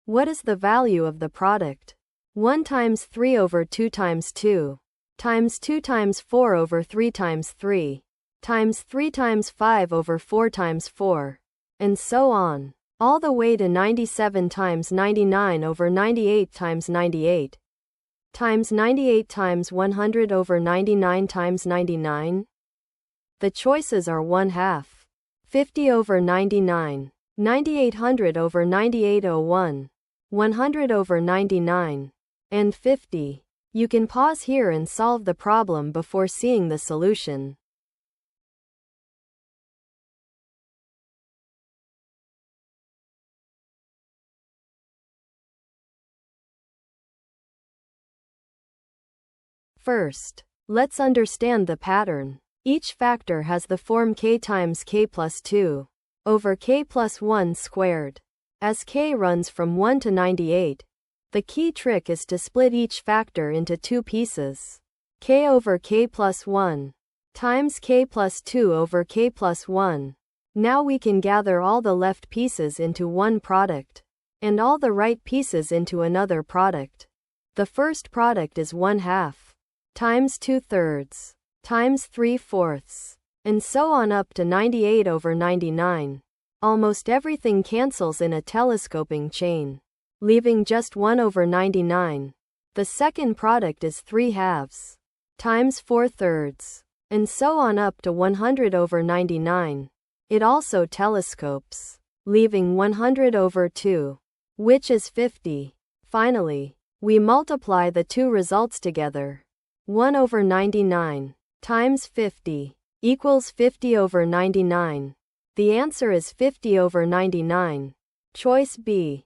What is the value of the product? 1 times 3 over 2 times 2 times 2 times 4 over 3 times 3 times 3 times 5 over 4 times 4, and so on, all the way to 97 times 99 over 98 times 98 times 98 times 100 over 99 times 99? The choices are 1/2, 50 over 99, 9800 over 9801, 100 over 99, and 50. You can pause here and solve the problem before seeing the solution. First, let's understand the pattern. Each factor has the form k times k plus 2 over k plus 1 squared. As k runs from 1 to 98, the key trick is to split each factor into two pieces. K over k plus 1 times k plus 2 over k plus 1. Now we can gather all the left pieces into one product, and all the right pieces into another product. The first product is 1/2 times 2/3 times 3/4, and so on up to 98 over 99. Almost everything cancels in a telescoping chain, leaving just 1 over 99. The second product is 3/2 times 4/3, and so on up to 100 over 99. It also telescopes, leaving 100 over 2, which is 50. Finally, we multiply the two results together. 1 over 99 times 50 equals 50 over 99. The answer is 50 over 99. Choice B.